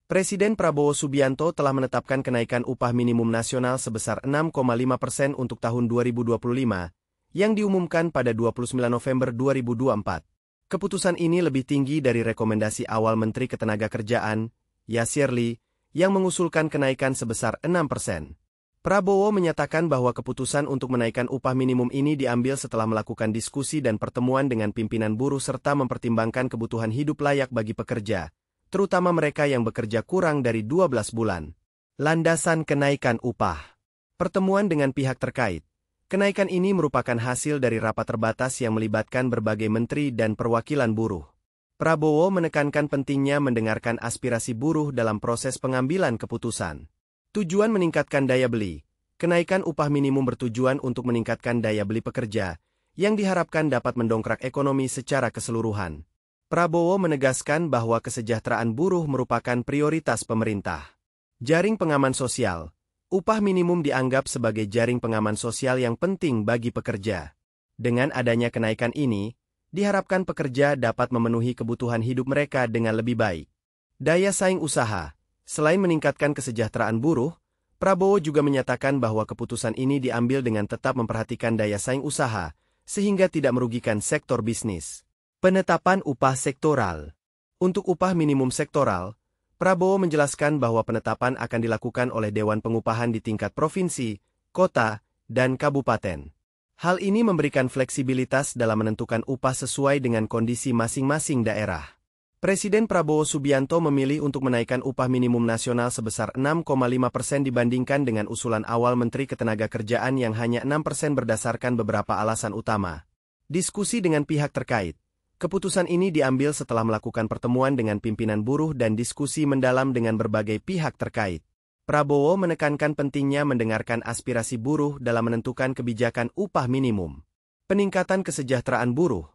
Presiden Prabowo Subianto telah menetapkan kenaikan upah minimum nasional sebesar 6,5% untuk tahun 2025, yang diumumkan pada 29 November 2024. Keputusan ini lebih tinggi dari rekomendasi awal Menteri Ketenagakerjaan, Yasir Ly, yang mengusulkan kenaikan sebesar 6%. Prabowo menyatakan bahwa keputusan untuk menaikkan upah minimum ini diambil setelah melakukan diskusi dan pertemuan dengan pimpinan buruh serta mempertimbangkan kebutuhan hidup layak bagi pekerja, terutama mereka yang bekerja kurang dari 12 bulan. Landasan kenaikan upah. Pertemuan dengan pihak terkait. Kenaikan ini merupakan hasil dari rapat terbatas yang melibatkan berbagai menteri dan perwakilan buruh. Prabowo menekankan pentingnya mendengarkan aspirasi buruh dalam proses pengambilan keputusan. Tujuan meningkatkan daya beli. Kenaikan upah minimum bertujuan untuk meningkatkan daya beli pekerja, yang diharapkan dapat mendongkrak ekonomi secara keseluruhan. Prabowo menegaskan bahwa kesejahteraan buruh merupakan prioritas pemerintah. Jaring pengaman sosial. Upah minimum dianggap sebagai jaring pengaman sosial yang penting bagi pekerja. Dengan adanya kenaikan ini, diharapkan pekerja dapat memenuhi kebutuhan hidup mereka dengan lebih baik. Daya saing usaha. Selain meningkatkan kesejahteraan buruh, Prabowo juga menyatakan bahwa keputusan ini diambil dengan tetap memperhatikan daya saing usaha, sehingga tidak merugikan sektor bisnis. Penetapan upah sektoral. Untuk upah minimum sektoral, Prabowo menjelaskan bahwa penetapan akan dilakukan oleh Dewan Pengupahan di tingkat provinsi, kota, dan kabupaten. Hal ini memberikan fleksibilitas dalam menentukan upah sesuai dengan kondisi masing-masing daerah. Presiden Prabowo Subianto memilih untuk menaikkan upah minimum nasional sebesar 6,5% dibandingkan dengan usulan awal Menteri Ketenagakerjaan yang hanya 6% berdasarkan beberapa alasan utama. Diskusi dengan pihak terkait. Keputusan ini diambil setelah melakukan pertemuan dengan pimpinan buruh dan diskusi mendalam dengan berbagai pihak terkait. Prabowo menekankan pentingnya mendengarkan aspirasi buruh dalam menentukan kebijakan upah minimum. Peningkatan kesejahteraan buruh.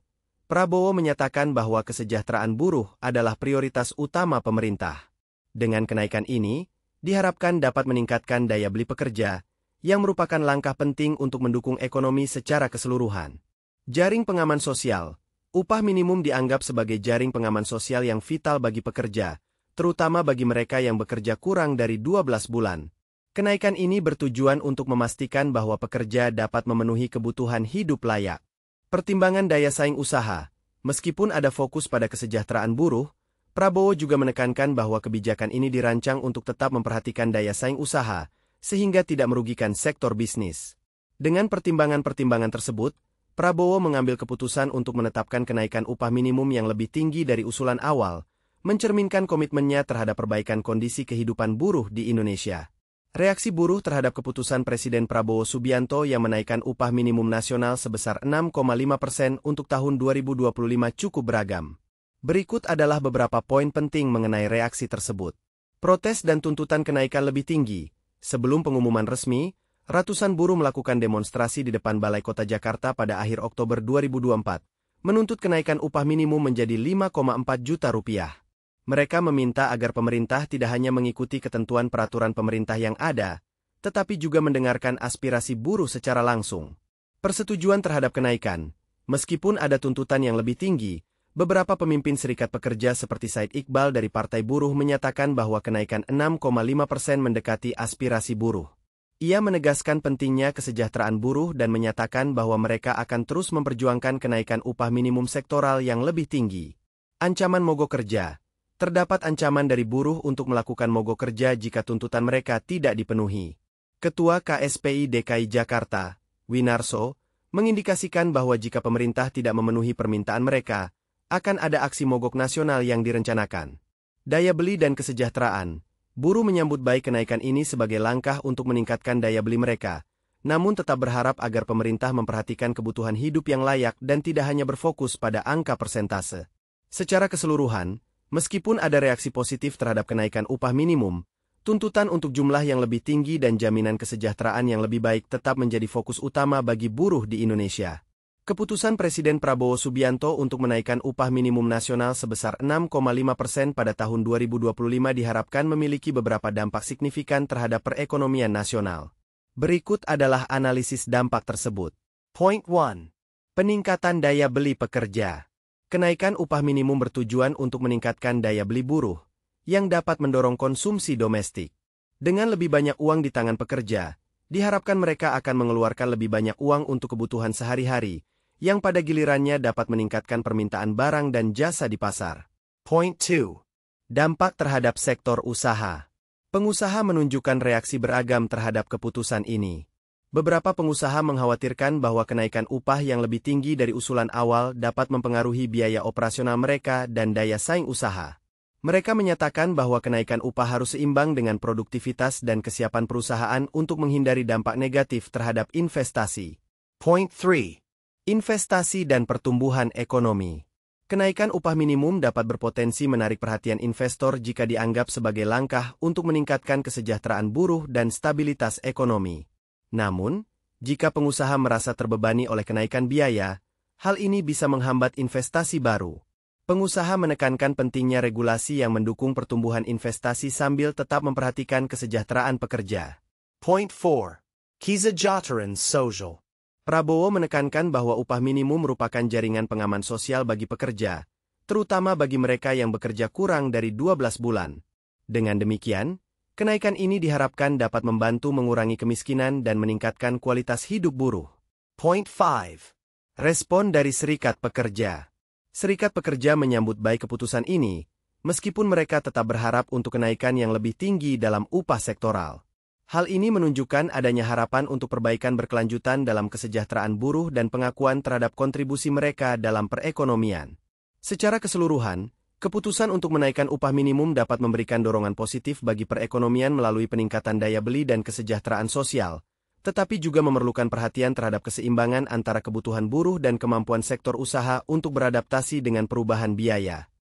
Prabowo menyatakan bahwa kesejahteraan buruh adalah prioritas utama pemerintah. Dengan kenaikan ini, diharapkan dapat meningkatkan daya beli pekerja, yang merupakan langkah penting untuk mendukung ekonomi secara keseluruhan. Jaring pengaman sosial. Upah minimum dianggap sebagai jaring pengaman sosial yang vital bagi pekerja, terutama bagi mereka yang bekerja kurang dari 12 bulan. Kenaikan ini bertujuan untuk memastikan bahwa pekerja dapat memenuhi kebutuhan hidup layak. Pertimbangan daya saing usaha. Meskipun ada fokus pada kesejahteraan buruh, Prabowo juga menekankan bahwa kebijakan ini dirancang untuk tetap memperhatikan daya saing usaha, sehingga tidak merugikan sektor bisnis. Dengan pertimbangan-pertimbangan tersebut, Prabowo mengambil keputusan untuk menetapkan kenaikan upah minimum yang lebih tinggi dari usulan awal, mencerminkan komitmennya terhadap perbaikan kondisi kehidupan buruh di Indonesia. Reaksi buruh terhadap keputusan Presiden Prabowo Subianto yang menaikkan upah minimum nasional sebesar 6,5% untuk tahun 2025 cukup beragam. Berikut adalah beberapa poin penting mengenai reaksi tersebut. Protes dan tuntutan kenaikan lebih tinggi. Sebelum pengumuman resmi, ratusan buruh melakukan demonstrasi di depan Balai Kota Jakarta pada akhir Oktober 2024, menuntut kenaikan upah minimum menjadi 5,4 juta rupiah. Mereka meminta agar pemerintah tidak hanya mengikuti ketentuan peraturan pemerintah yang ada, tetapi juga mendengarkan aspirasi buruh secara langsung. Persetujuan terhadap kenaikan. Meskipun ada tuntutan yang lebih tinggi, beberapa pemimpin serikat pekerja seperti Said Iqbal dari Partai Buruh menyatakan bahwa kenaikan 6,5% mendekati aspirasi buruh. Ia menegaskan pentingnya kesejahteraan buruh dan menyatakan bahwa mereka akan terus memperjuangkan kenaikan upah minimum sektoral yang lebih tinggi. Ancaman mogok kerja. Terdapat ancaman dari buruh untuk melakukan mogok kerja jika tuntutan mereka tidak dipenuhi. Ketua KSPI DKI Jakarta, Winarso, mengindikasikan bahwa jika pemerintah tidak memenuhi permintaan mereka, akan ada aksi mogok nasional yang direncanakan. Daya beli dan kesejahteraan. Buruh menyambut baik kenaikan ini sebagai langkah untuk meningkatkan daya beli mereka, namun tetap berharap agar pemerintah memperhatikan kebutuhan hidup yang layak dan tidak hanya berfokus pada angka persentase. Secara keseluruhan, meskipun ada reaksi positif terhadap kenaikan upah minimum, tuntutan untuk jumlah yang lebih tinggi dan jaminan kesejahteraan yang lebih baik tetap menjadi fokus utama bagi buruh di Indonesia. Keputusan Presiden Prabowo Subianto untuk menaikkan upah minimum nasional sebesar 6,5% pada tahun 2025 diharapkan memiliki beberapa dampak signifikan terhadap perekonomian nasional. Berikut adalah analisis dampak tersebut. Point 1. Peningkatan daya beli pekerja. Kenaikan upah minimum bertujuan untuk meningkatkan daya beli buruh, yang dapat mendorong konsumsi domestik. Dengan lebih banyak uang di tangan pekerja, diharapkan mereka akan mengeluarkan lebih banyak uang untuk kebutuhan sehari-hari, yang pada gilirannya dapat meningkatkan permintaan barang dan jasa di pasar. Point 2. Dampak terhadap sektor usaha. Pengusaha menunjukkan reaksi beragam terhadap keputusan ini. Beberapa pengusaha mengkhawatirkan bahwa kenaikan upah yang lebih tinggi dari usulan awal dapat mempengaruhi biaya operasional mereka dan daya saing usaha. Mereka menyatakan bahwa kenaikan upah harus seimbang dengan produktivitas dan kesiapan perusahaan untuk menghindari dampak negatif terhadap investasi. Point 3. Investasi dan pertumbuhan ekonomi. Kenaikan upah minimum dapat berpotensi menarik perhatian investor jika dianggap sebagai langkah untuk meningkatkan kesejahteraan buruh dan stabilitas ekonomi. Namun, jika pengusaha merasa terbebani oleh kenaikan biaya, hal ini bisa menghambat investasi baru. Pengusaha menekankan pentingnya regulasi yang mendukung pertumbuhan investasi sambil tetap memperhatikan kesejahteraan pekerja. Point 4. Kesejahteraan sosial. Prabowo menekankan bahwa upah minimum merupakan jaringan pengaman sosial bagi pekerja, terutama bagi mereka yang bekerja kurang dari 12 bulan. Dengan demikian, kenaikan ini diharapkan dapat membantu mengurangi kemiskinan dan meningkatkan kualitas hidup buruh. Point 5. Respon dari Serikat Pekerja. Serikat Pekerja menyambut baik keputusan ini, meskipun mereka tetap berharap untuk kenaikan yang lebih tinggi dalam upah sektoral. Hal ini menunjukkan adanya harapan untuk perbaikan berkelanjutan dalam kesejahteraan buruh dan pengakuan terhadap kontribusi mereka dalam perekonomian. Secara keseluruhan, keputusan untuk menaikkan upah minimum dapat memberikan dorongan positif bagi perekonomian melalui peningkatan daya beli dan kesejahteraan sosial, tetapi juga memerlukan perhatian terhadap keseimbangan antara kebutuhan buruh dan kemampuan sektor usaha untuk beradaptasi dengan perubahan biaya.